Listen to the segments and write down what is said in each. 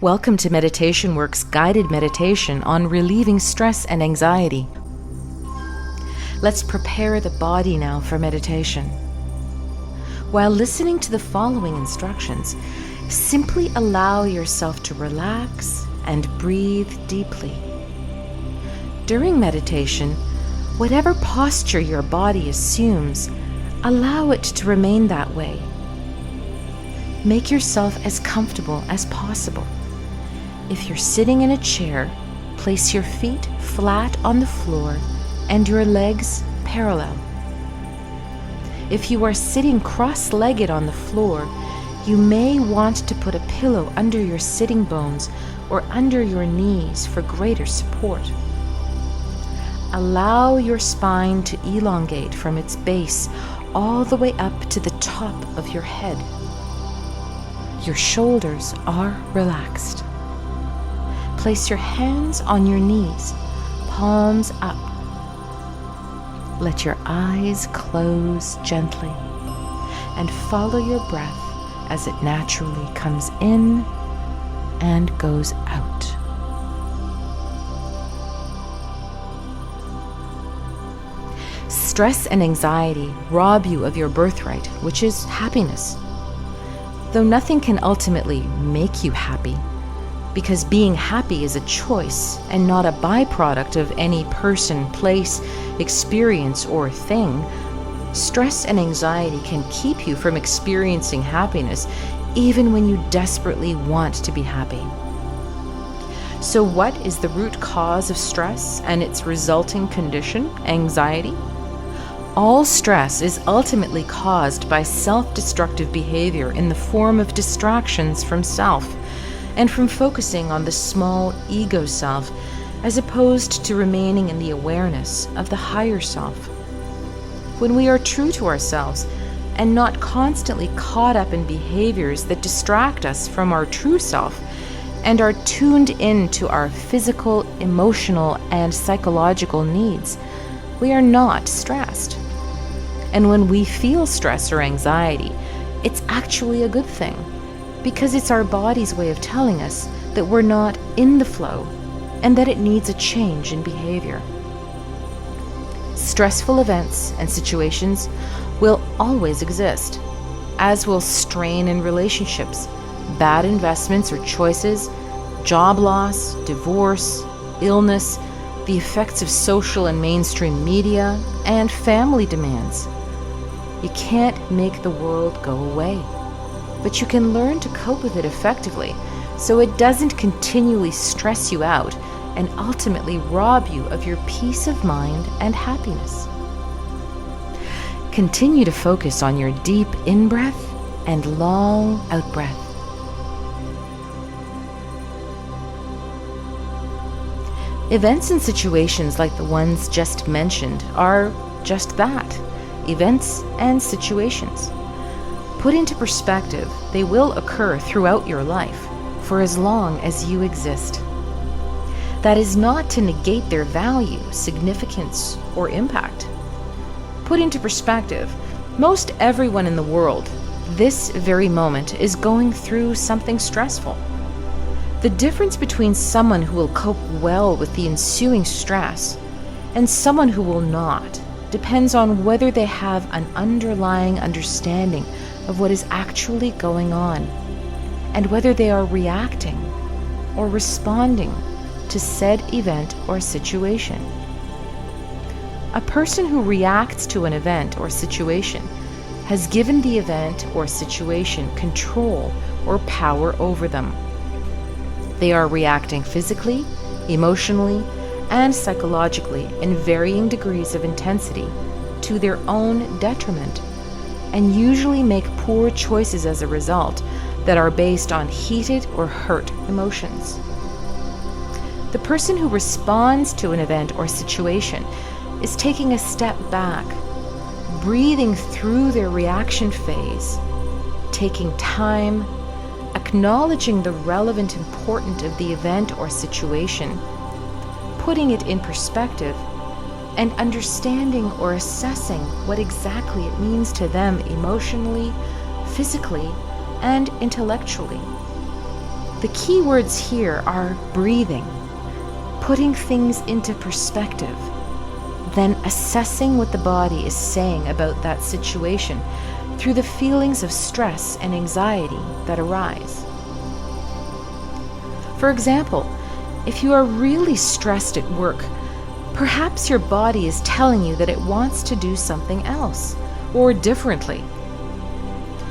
Welcome to Meditation Works guided meditation on relieving stress and anxiety. Let's prepare the body now for meditation. While listening to the following instructions, simply allow yourself to relax and breathe deeply. During meditation, whatever posture your body assumes, allow it to remain that way. Make yourself as comfortable as possible. If you're sitting in a chair, place your feet flat on the floor and your legs parallel. If you are sitting cross-legged on the floor, you may want to put a pillow under your sitting bones or under your knees for greater support. Allow your spine to elongate from its base all the way up to the top of your head. Your shoulders are relaxed. Place your hands on your knees, palms up. Let your eyes close gently and follow your breath as it naturally comes in and goes out. Stress and anxiety rob you of your birthright, which is happiness. Though nothing can ultimately make you happy, because being happy is a choice and not a byproduct of any person, place, experience, or thing, stress and anxiety can keep you from experiencing happiness even when you desperately want to be happy. So what is the root cause of stress and its resulting condition, anxiety? All stress is ultimately caused by self-destructive behavior in the form of distractions from self and from focusing on the small ego self as opposed to remaining in the awareness of the higher self. When we are true to ourselves and not constantly caught up in behaviors that distract us from our true self and are tuned in to our physical, emotional, and psychological needs, we are not stressed. And when we feel stress or anxiety, it's actually a good thing, because it's our body's way of telling us that we're not in the flow and that it needs a change in behavior. Stressful events and situations will always exist, as will strain in relationships, bad investments or choices, job loss, divorce, illness, the effects of social and mainstream media, and family demands. You can't make the world go away, but you can learn to cope with it effectively so it doesn't continually stress you out and ultimately rob you of your peace of mind and happiness. Continue to focus on your deep in-breath and long out-breath. Events and situations like the ones just mentioned are just that, events and situations. Put into perspective, they will occur throughout your life for as long as you exist. That is not to negate their value, significance, or impact. Put into perspective, most everyone in the world, this very moment, is going through something stressful. The difference between someone who will cope well with the ensuing stress and someone who will not depends on whether they have an underlying understanding of what is actually going on and whether they are reacting or responding to said event or situation. A person who reacts to an event or situation has given the event or situation control or power over them. They are reacting physically, emotionally, and psychologically in varying degrees of intensity to their own detriment, and usually make poor choices as a result that are based on heated or hurt emotions. The person who responds to an event or situation is taking a step back, breathing through their reaction phase, taking time, acknowledging the relevant importance of the event or situation, putting it in perspective, and understanding or assessing what exactly it means to them emotionally, physically, and intellectually. The key words here are breathing, putting things into perspective, then assessing what the body is saying about that situation through the feelings of stress and anxiety that arise. For example, if you are really stressed at work, perhaps your body is telling you that it wants to do something else or differently.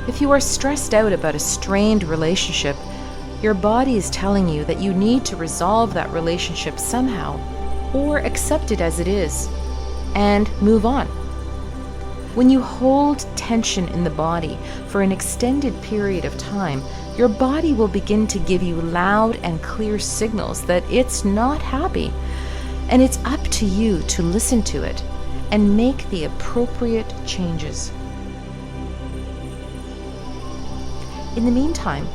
If you are stressed out about a strained relationship, your body is telling you that you need to resolve that relationship somehow or accept it as it is and move on. When you hold tension in the body for an extended period of time, your body will begin to give you loud and clear signals that it's not happy, and it's up to you to listen to it and make the appropriate changes. In the meantime,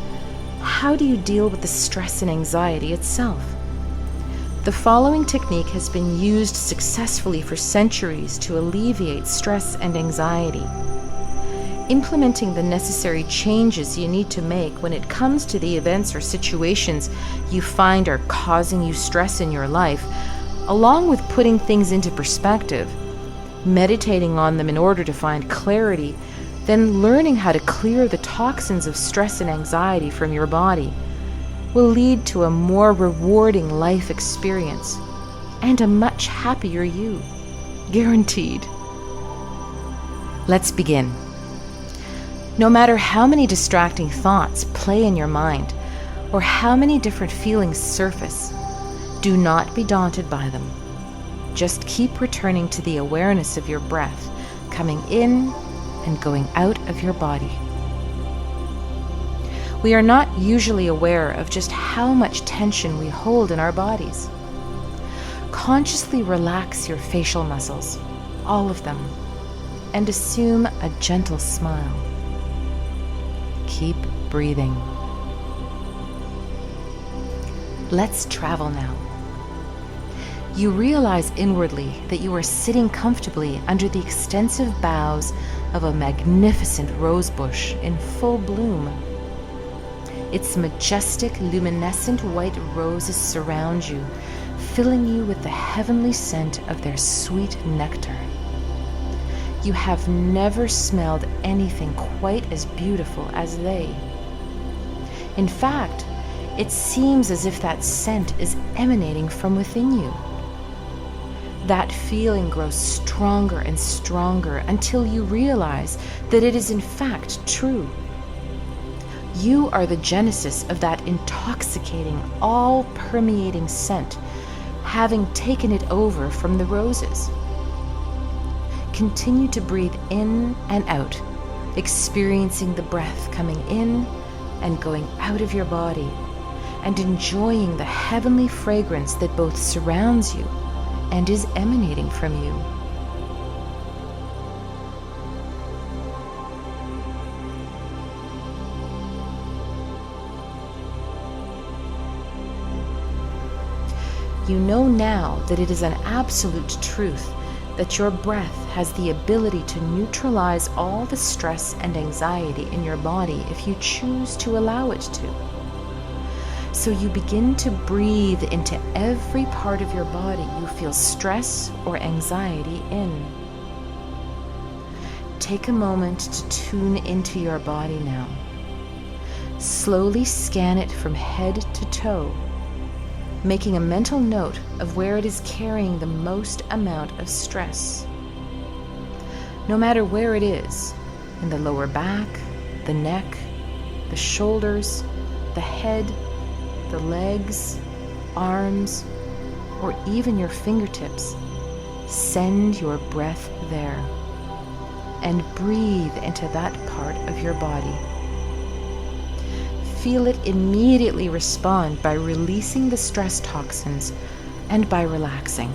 how do you deal with the stress and anxiety itself? The following technique has been used successfully for centuries to alleviate stress and anxiety. Implementing the necessary changes you need to make when it comes to the events or situations you find are causing you stress in your life, along with putting things into perspective, meditating on them in order to find clarity, then learning how to clear the toxins of stress and anxiety from your body, will lead to a more rewarding life experience and a much happier you. Guaranteed. Let's begin. No matter how many distracting thoughts play in your mind or how many different feelings surface, do not be daunted by them. Just keep returning to the awareness of your breath coming in and going out of your body. We are not usually aware of just how much tension we hold in our bodies. Consciously relax your facial muscles, all of them, and assume a gentle smile. Keep breathing. Let's travel now. You realize inwardly that you are sitting comfortably under the extensive boughs of a magnificent rose bush in full bloom. Its majestic, luminescent white roses surround you, filling you with the heavenly scent of their sweet nectar. You have never smelled anything quite as beautiful as they. In fact, it seems as if that scent is emanating from within you. That feeling grows stronger and stronger until you realize that it is in fact true. You are the genesis of that intoxicating, all-permeating scent, having taken it over from the roses. Continue to breathe in and out, experiencing the breath coming in and going out of your body, and enjoying the heavenly fragrance that both surrounds you and is emanating from you. You know now that it is an absolute truth that your breath has the ability to neutralize all the stress and anxiety in your body if you choose to allow it to. So you begin to breathe into every part of your body you feel stress or anxiety in. Take a moment to tune into your body now. Slowly scan it from head to toe, making a mental note of where it is carrying the most amount of stress. No matter where it is, in the lower back, the neck, the shoulders, the head, the legs, arms, or even your fingertips, send your breath there and breathe into that part of your body. Feel it immediately respond by releasing the stress toxins and by relaxing.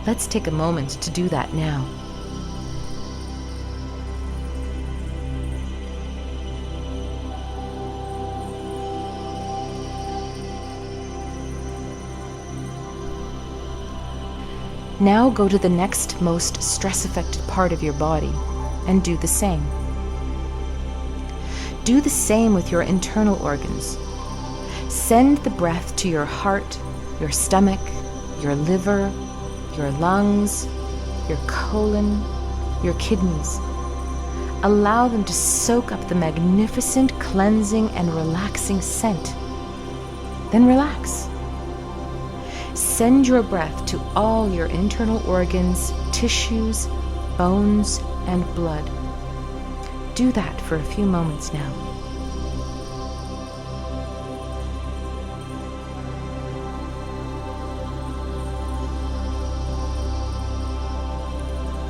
Let's take a moment to do that now. Now go to the next most stress-affected part of your body and do the same. Do the same with your internal organs, Send the breath to your heart, your stomach, your liver, your lungs, your colon, your kidneys. Allow them to soak up the magnificent cleansing and relaxing scent. Then relax. Send your breath to all your internal organs, tissues, bones, and blood. Do that for a few moments now.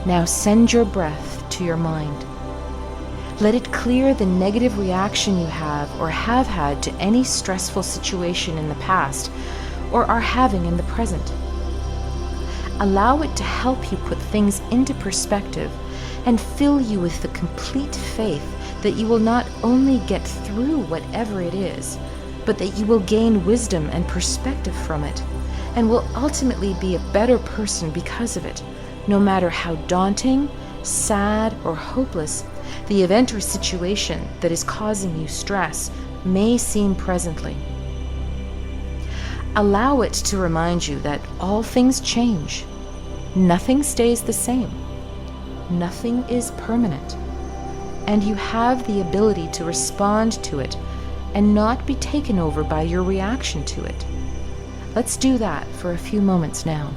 Now send your breath to your mind. Let it clear the negative reaction you have or have had to any stressful situation in the past or are having in the present. Allow it to help you put things into perspective and fill you with the complete faith that you will not only get through whatever it is, but that you will gain wisdom and perspective from it, and will ultimately be a better person because of it, no matter how daunting, sad, or hopeless the event or situation that is causing you stress may seem presently. Allow it to remind you that all things change. Nothing stays the same. Nothing is permanent. And you have the ability to respond to it and not be taken over by your reaction to it. Let's do that for a few moments now.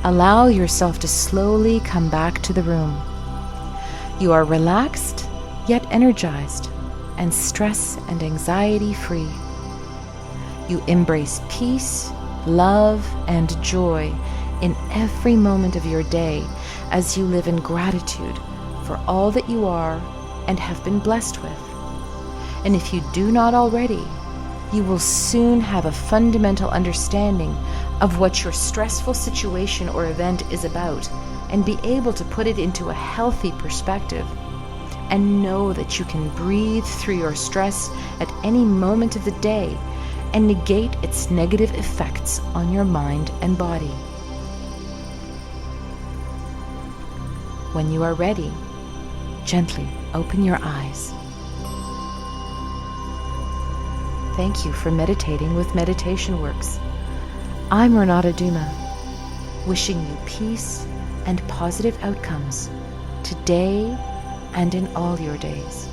Allow yourself to slowly come back to the room. You are relaxed, yet energized, and stress and anxiety free. You embrace peace, love, and joy in every moment of your day as you live in gratitude for all that you are and have been blessed with. And if you do not already, you will soon have a fundamental understanding of what your stressful situation or event is about and be able to put it into a healthy perspective and know that you can breathe through your stress at any moment of the day and negate its negative effects on your mind and body. When you are ready, gently open your eyes. Thank you for meditating with Meditation Works. I'm Renata Duma, wishing you peace and positive outcomes today and in all your days.